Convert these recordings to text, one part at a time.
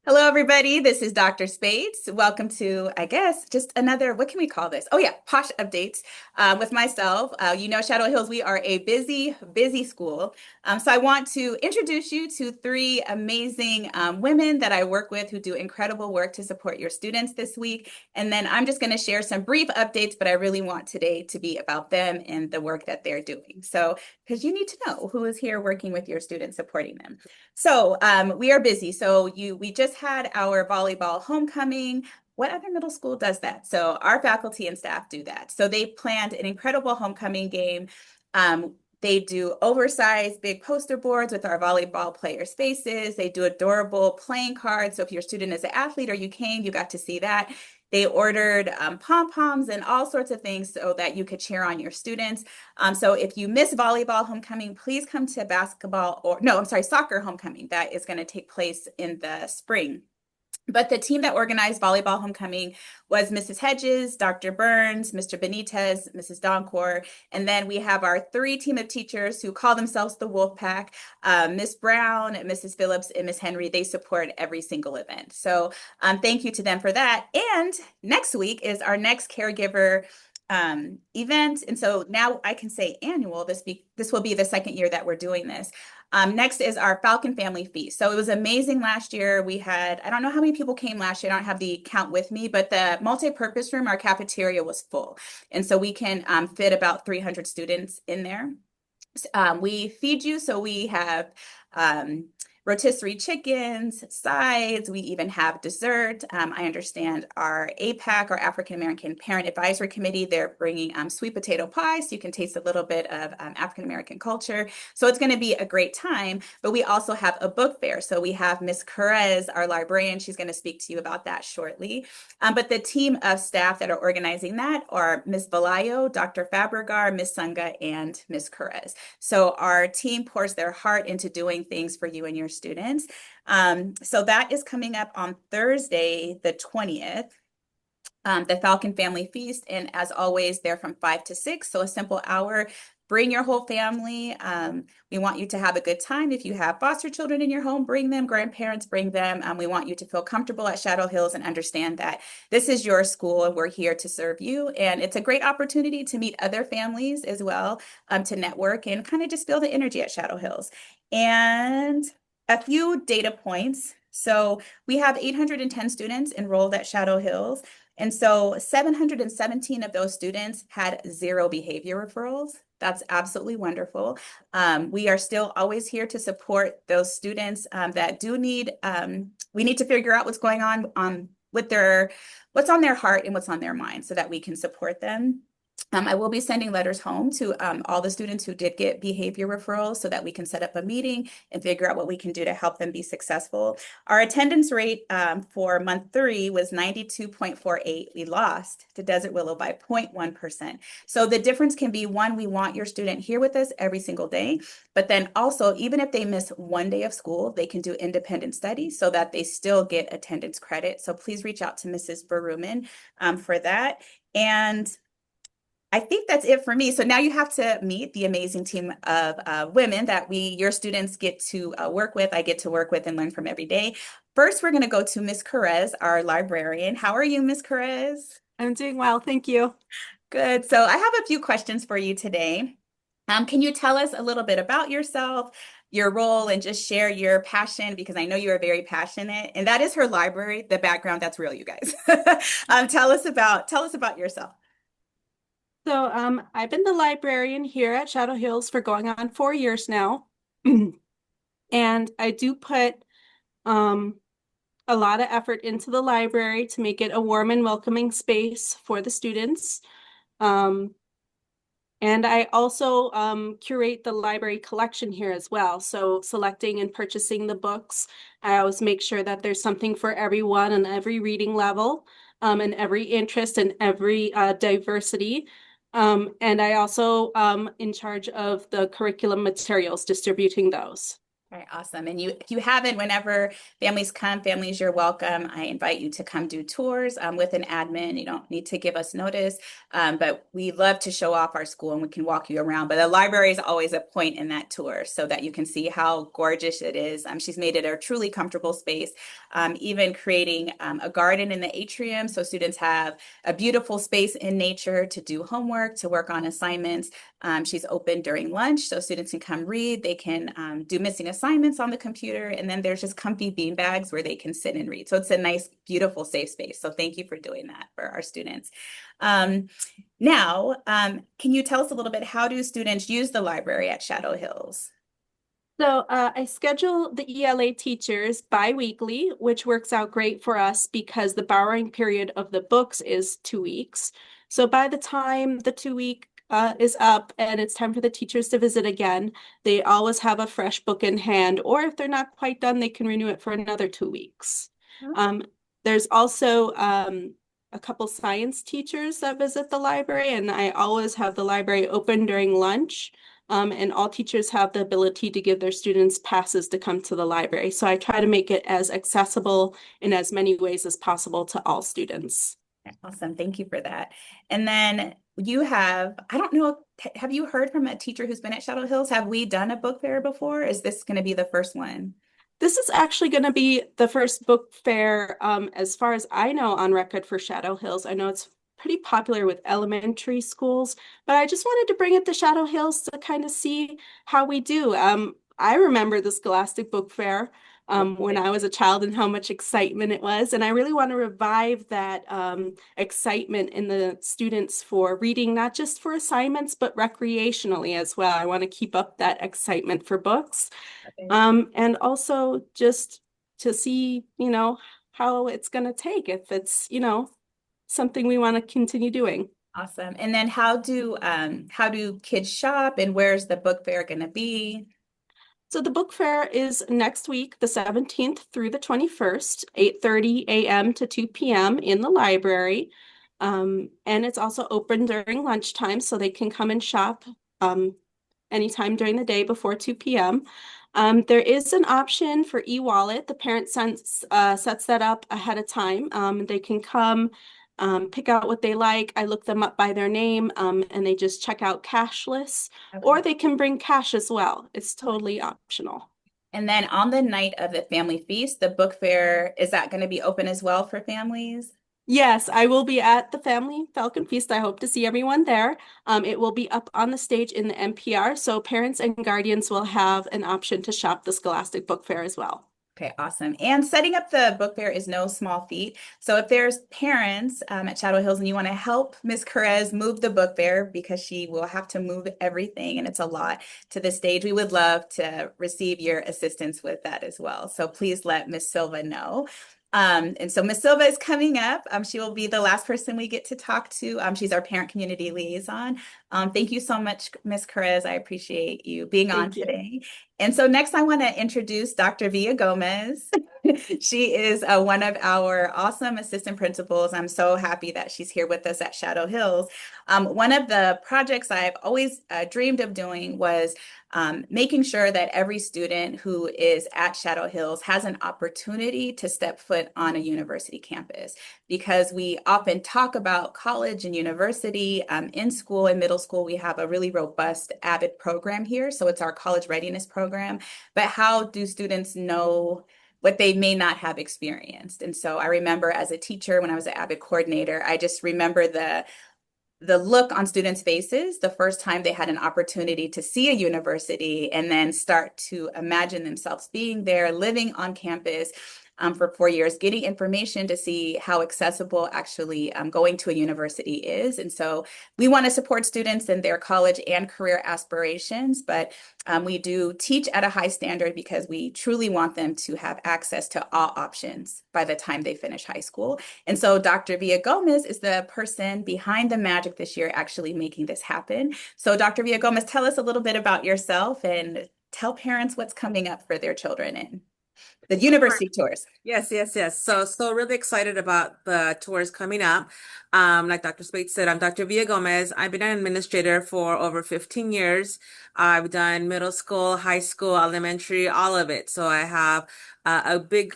Hello, everybody. This is Dr. Spades. Welcome to, I guess, just another, what can we call this? Oh, yeah, POSH updates with myself. Shadow Hills, we are a busy, busy school. So I want to introduce you to three amazing women that I work with who do incredible work to support your students this week. And then I'm just going to share some brief updates, but I really want today to be about them and the work that they're doing. So, because you need to know who is here working with your students, supporting them. So we are busy. We just had our volleyball homecoming. What other middle school does that? So our faculty and staff do that. So they planned an incredible homecoming game. They do oversized big poster boards with our volleyball player spaces. They do adorable playing cards. So if your student is an athlete or you came, you got to see that. They ordered pom-poms and all sorts of things so that you could cheer on your students. So if you miss volleyball homecoming, please come to basketball or no, I'm sorry, soccer homecoming. That is going to take place in the spring. But the team that organized volleyball homecoming was Mrs. Hedges, Dr. Burns, Mr. Benitez, Mrs. Doncourt, and then we have our three team of teachers who call themselves the Wolf Pack, Miss Brown, Mrs. Phillips, and Miss Henry. They support every single event. So thank you to them for that. And next week is our next caregiver event. And so now I can say annual. This will be the second year that we're doing this. Next is our Falcon Family Feast. So it was amazing last year. We had, I don't know how many people came last year. I don't have the count with me, but the multi-purpose room, our cafeteria was full. And so we can fit about 300 students in there. We feed you, so we have rotisserie chickens, sides. We even have dessert. I understand our APAC, our African American Parent Advisory Committee, they're bringing sweet potato pie, so you can taste a little bit of African American culture. So it's going to be a great time. But we also have a book fair. So we have Miss Kheraz, our librarian. She's going to speak to you about that shortly. But the team of staff that are organizing that are Miss Valayo, Dr. Fabregar, Miss Sunga, and Miss Kheraz. So our team pours their heart into doing things for you and your students. So that is coming up on Thursday, the 20th. The Falcon Family Feast. And as always, they're from 5 to 6. So a simple hour. Bring your whole family. We want you to have a good time. If you have foster children in your home, bring them. Grandparents, bring them. We want you to feel comfortable at Shadow Hills and understand that this is your school and we're here to serve you. And it's a great opportunity to meet other families as well, to network and kind of just feel the energy at Shadow Hills. And a few data points. So we have 810 students enrolled at Shadow Hills. And so 717 of those students had 0 behavior referrals. That's absolutely wonderful. We are still always here to support those students that do need, we need to figure out what's going on with what's on their heart and what's on their mind so that we can support them. I will be sending letters home to all the students who did get behavior referrals so that we can set up a meeting and figure out what we can do to help them be successful. Our attendance rate for month 3 was 92.48. We lost to Desert Willow by 0.1%. So the difference can be, one, we want your student here with us every single day, but then also, even if they miss one day of school, they can do independent studies so that they still get attendance credit. So please reach out to Mrs. Baruman for that. And I think that's it for me. So now you have to meet the amazing team of women that your students get to work with. I get to work with and learn from every day. First, we're going to go to Miss Kheraz, our librarian. How are you, Miss Kheraz? I'm doing well, thank you. Good. So I have a few questions for you today. Can you tell us a little bit about yourself, your role, and just share your passion? Because I know you are very passionate, and that is her library. The background, that's real, you guys. Tell us about yourself. I've been the librarian here at Shadow Hills for going on 4 years now. And I do put um, a lot of effort into the library to make it a warm and welcoming space for the students. Um, and I also curate the library collection here as well. So selecting and purchasing the books, I always make sure that there's something for everyone and every reading level, and every interest and every diversity. And I also in charge of the curriculum materials, distributing those. All right, awesome. And if you haven't, whenever families come, families, you're welcome. I invite you to come do tours with an admin. You don't need to give us notice, but we love to show off our school and we can walk you around. But the library is always a point in that tour so that you can see how gorgeous it is. She's made it a truly comfortable space, even creating a garden in the atrium so students have a beautiful space in nature to do homework, to work on assignments. She's open during lunch so students can come read. They can do missing assignments on the computer. And then there's just comfy bean bags where they can sit and read. So it's a nice, beautiful, safe space. So thank you for doing that for our students. Can you tell us a little bit, how do students use the library at Shadow Hills? So I schedule the ELA teachers bi-weekly, which works out great for us because the borrowing period of the books is 2 weeks. So by the time the 2 week is up and it's time for the teachers to visit again, they always have a fresh book in hand, or if they're not quite done, they can renew it for another 2 weeks. Um, there's also a couple science teachers that visit the library, and I always have the library open during lunch. And all teachers have the ability to give their students passes to come to the library. So I try to make it as accessible in as many ways as possible to all students. Awesome. Thank you for that. And then you have, I don't know, have you heard from a teacher who's been at Shadow Hills? Have we done a book fair before? Is this going to be the first one? This is actually going to be the first book fair, as far as I know, on record for Shadow Hills. I know it's pretty popular with elementary schools, but I just wanted to bring it to Shadow Hills to kind of see how we do. I remember the Scholastic Book Fair when I was a child and how much excitement it was. And I really want to revive that excitement in the students for reading, not just for assignments, but recreationally as well. I want to keep up that excitement for books. And also just to see, how it's going to take if it's, something we want to continue doing. Awesome. And then how do kids shop, and where's the book fair going to be? So the book fair is next week, the 17th through the 21st, 8:30 a.m. to 2 p.m. in the library. And it's also open during lunchtime, so they can come and shop anytime during the day before 2 p.m. There is an option for e-wallet. The parent sets that up ahead of time. They can come pick out what they like. I look them up by their name, and they just check out cashless, or Okay. they can bring cash as well. It's totally optional. And then on the night of the family feast, the book fair, is that going to be open as well for families? Yes, I will be at the Family Falcon Feast. I hope to see everyone there. It will be up on the stage in the NPR, so parents and guardians will have an option to shop the Scholastic Book Fair as well. Okay, awesome. And setting up the book fair is no small feat. So if there's parents at Shadow Hills and you want to help Miss Kheraz move the book fair, because she will have to move everything and it's a lot to the stage, we would love to receive your assistance with that as well. So please let Miss Silva know. And so Miss Silva is coming up. She will be the last person we get to talk to. She's our parent community liaison. Thank you so much, Miss Kheraz. I appreciate you being on Thank you. today. And so next I want to introduce Dr. Villagomez. She is one of our awesome assistant principals. I'm so happy that she's here with us at Shadow Hills. One of the projects I've always dreamed of doing was making sure that every student who is at Shadow Hills has an opportunity to step foot on a university campus, because we often talk about college and university. In school and middle school, we have a really robust AVID program here. So it's our college readiness program. But how do students know what they may not have experienced? And so I remember as a teacher, when I was an AVID coordinator, I just remember the look on students' faces the first time they had an opportunity to see a university and then start to imagine themselves being there, living on campus for 4 years, getting information to see how accessible actually going to a university is. And so we want to support students in their college and career aspirations, but we do teach at a high standard because we truly want them to have access to all options by the time they finish high school. And so Dr. Villagomez is the person behind the magic this year, actually making this happen. So Dr. Villagomez, tell us a little bit about yourself and tell parents what's coming up for their children in. The university tours. Yes, yes, yes. So really excited about the tours coming up. Like Dr. Spate said, I'm Dr. Villagomez. I've been an administrator for over 15 years. I've done middle school, high school, elementary, all of it. So I have a big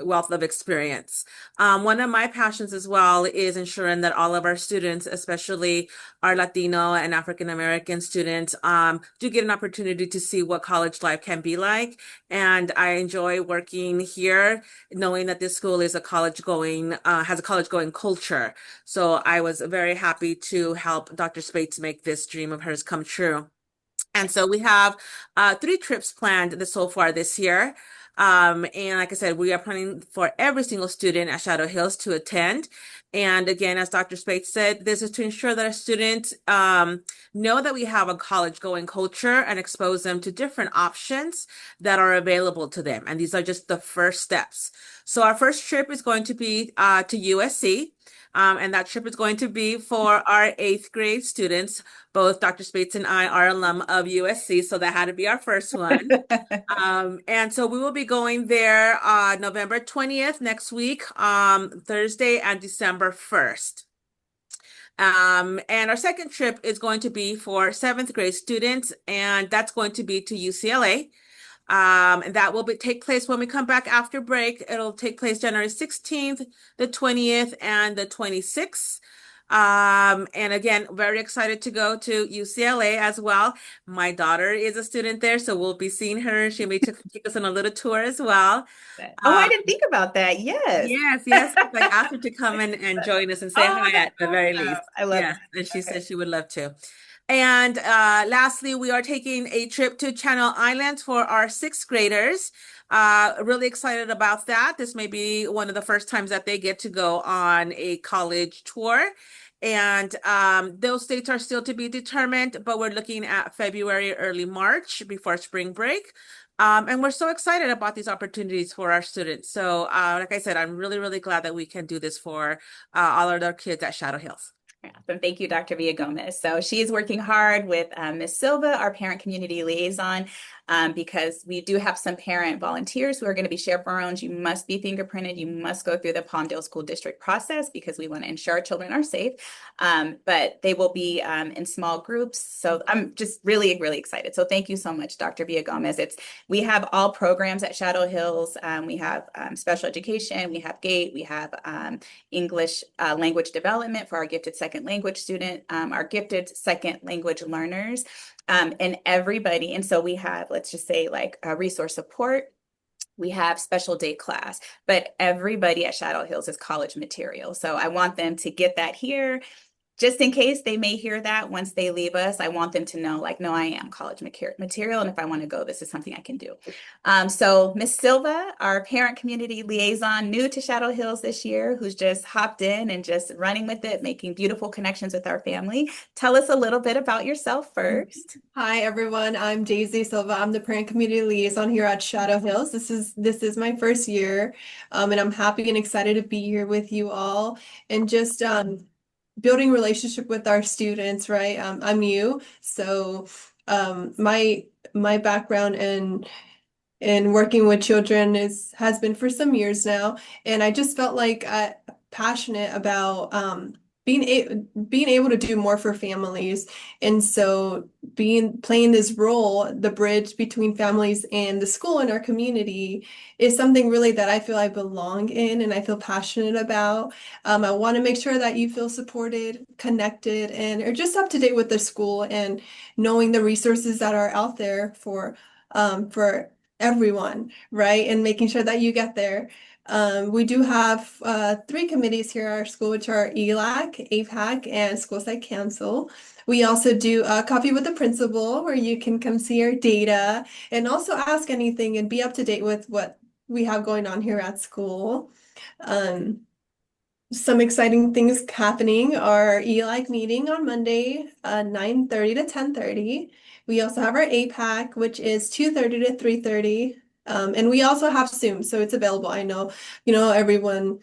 wealth of experience. One of my passions as well is ensuring that all of our students, especially our Latino and African American students, do get an opportunity to see what college life can be like. And I enjoy working here, knowing that this school is a college going, has a college going culture. So I was very happy to help Dr. Spates make this dream of hers come true. And so we have 3 trips planned so far this year. And like I said, we are planning for every single student at Shadow Hills to attend. And again, as Dr. Spate said, this is to ensure that our students know that we have a college going culture and expose them to different options that are available to them. And these are just the first steps. So our first trip is going to be to USC. And that trip is going to be for our 8th grade students. Both Dr. Spates and I are alum of USC, so that had to be our first one. And so we will be going there November 20th next week, Thursday, and December 1st. And our second trip is going to be for 7th grade students, and that's going to be to UCLA. And that will take place when we come back after break. It'll take place January 16th, the 20th, and the 26th. And again, very excited to go to UCLA as well. My daughter is a student there, so we'll be seeing her. She may take us on a little tour as well. Oh, I Um, didn't think about that. Yes. yes, yes. I asked her to come in and join us and say Oh, hi that's at the very awesome. least. I love Yes, that. and she Okay. said she would love to. And lastly, we are taking a trip to Channel Islands for our 6th graders. Really excited about that. This may be one of the first times that they get to go on a college tour. And those dates are still to be determined, but we're looking at February, early March before spring break. And we're so excited about these opportunities for our students. So, like I said, I'm really, really glad that we can do this for all of our kids at Shadow Hills. Awesome. Thank you, Dr. Villagomez. So she is working hard with Ms. Silva, our parent community liaison, because we do have some parent volunteers who are going to be chaperones. You must be fingerprinted. You must go through the Palmdale School District process because we want to ensure our children are safe. But they will be in small groups. So I'm just really, really excited. So thank you so much, Dr. Villagomez. We have all programs at Shadow Hills. We have special education. We have GATE. We have English language development for our gifted second language student, our gifted second language learners, and everybody. And so we have, let's just say, like resource support. We have special day class, but everybody at Shadow Hills is college material. So I want them to get that here. Just in case they may hear that once they leave us, I want them to know, like, no, I am college material. And if I want to go, this is something I can do. So Miss Silva, our parent community liaison, new to Shadow Hills this year, who's just hopped in and just running with it, making beautiful connections with our family. Tell us a little bit about yourself first. Hi everyone, I'm Daisy Silva. I'm the parent community liaison here at Shadow Hills. This is my first year, and I'm happy and excited to be here with you all and just building relationship with our students, right? I'm new, so my background in working with children has been for some years now, and I just felt like passionate about being able to do more for families, and so playing this role, the bridge between families and the school in our community, is something really that I feel I belong in and I feel passionate about. I want to make sure that you feel supported, connected, and are just up to date with the school and knowing the resources that are out there for everyone, right? And making sure that you get there. We do have 3 committees here at our school, which are ELAC, APAC, and School Site Council. We also do a coffee with the principal where you can come see our data and also ask anything and be up to date with what we have going on here at school. Some exciting things happening are ELAC meeting on Monday, 9:30 to 10:30. We also have our APAC, which is 2:30 to 3:30. And we also have Zoom, so it's available. I know, everyone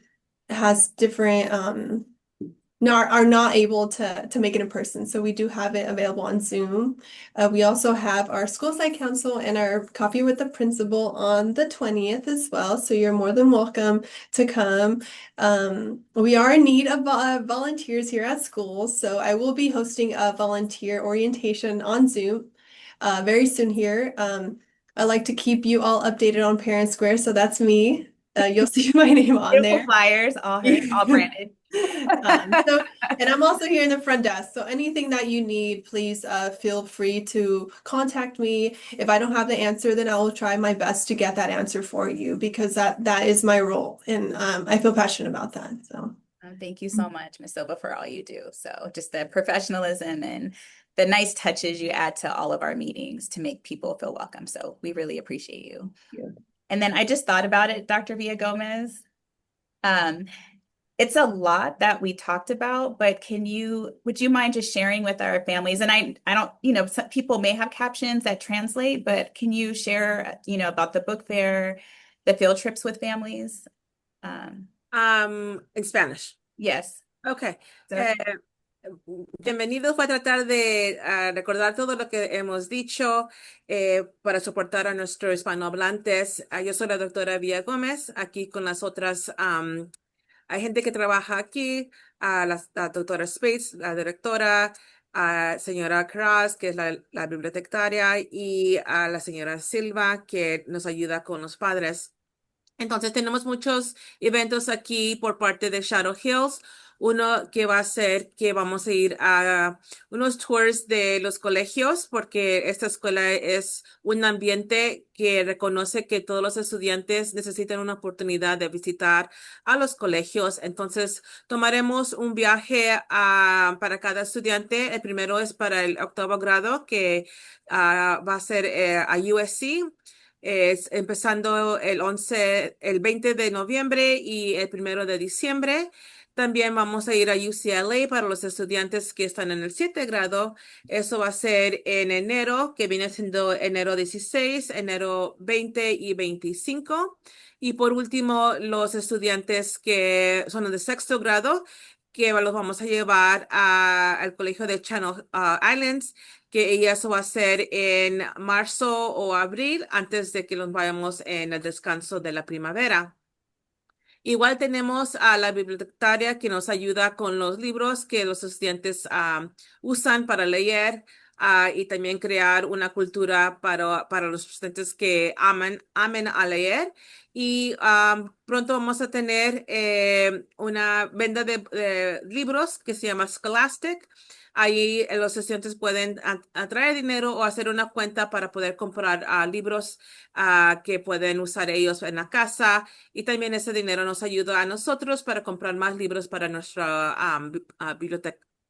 has different are not able to make it in person. So we do have it available on Zoom. We also have our school site council and our coffee with the principal on the 20th as well. So you're more than welcome to come. We are in need of volunteers here at school. So I will be hosting a volunteer orientation on Zoom very soon here. I like to keep you all updated on Parent Square. So that's me. You'll see my name on Beautiful there. flyers, all hers, all branded. And I'm also here in the front desk. So anything that you need, please feel free to contact me. If I don't have the answer, then I will try my best to get that answer for you because that is my role, and I feel passionate about that. So Thank you so much, Ms. Silva, for all you do. So just the professionalism and the nice touches you add to all of our meetings to make people feel welcome. So we really appreciate you. Yeah. And then I just thought about it, Dr. Villagomez. It's a lot that we talked about, but would you mind just sharing with our families? And I don't, some people may have captions that translate, but can you share, about the book fair, the field trips with families? In Spanish. Yes. Okay. So, Bienvenido. Fue a tratar de recordar todo lo que hemos dicho para soportar a nuestros hispanohablantes. Yo soy la doctora Villagomez, aquí con las otras. Hay gente que trabaja aquí, la doctora Spates, la directora, a señora Kheraz, que es la bibliotecaria, y a la señora Silva, que nos ayuda con los padres. Entonces tenemos muchos eventos aquí por parte de Shadow Hills. Uno que va a ser que vamos a ir a unos tours de los colegios porque esta escuela es un ambiente que reconoce que todos los estudiantes necesitan una oportunidad de visitar a los colegios. Entonces tomaremos un viaje para cada estudiante. El primero es para el 8º grado que va a ser a USC. Es empezando el 20 de noviembre y el 1 de diciembre. También vamos a ir a UCLA para los estudiantes que están en el 7º grado. Eso va a ser en enero, que viene siendo enero 16, enero 20 y 25. Y por último, los estudiantes que son de 6º grado, que los vamos a llevar al colegio de Channel Islands, que eso va a ser en marzo o abril, antes de que nos vayamos en el descanso de la primavera. Igual tenemos a la bibliotecaria que nos ayuda con los libros que los estudiantes usan para leer y también crear una cultura para los estudiantes que amen a leer. Y pronto vamos a tener una venta de libros que se llama Scholastic. Ahí los estudiantes pueden atraer dinero o hacer una cuenta para poder comprar libros que pueden usar ellos en la casa. Y también ese dinero nos ayuda a nosotros para comprar más libros para nuestra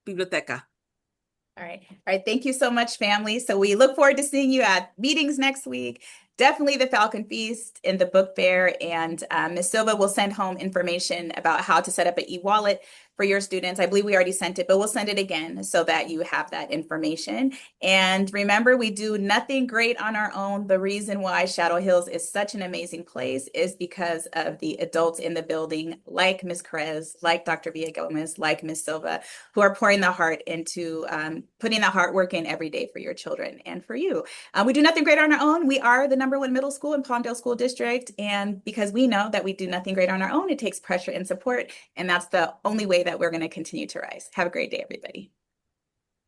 biblioteca. all right. All right. Thank you so much, family. So we look forward to seeing you at meetings next week. Definitely the Falcon Feast and the book fair. And Ms. Silva will send home information about how to set up an e-wallet for your students. I believe we already sent it, but we'll send it again so that you have that information. And remember, we do nothing great on our own. The reason why Shadow Hills is such an amazing place is because of the adults in the building, like Ms. Kheraz, like Dr. Villagomez, like Ms. Silva, who are pouring the heart into putting the hard work in every day for your children and for you. We do nothing great on our own. We are the #1 middle school in Palmdale School District. And because we know that we do nothing great on our own, it takes pressure and support. And that's the only way that we're going to continue to rise. Have a great day, everybody.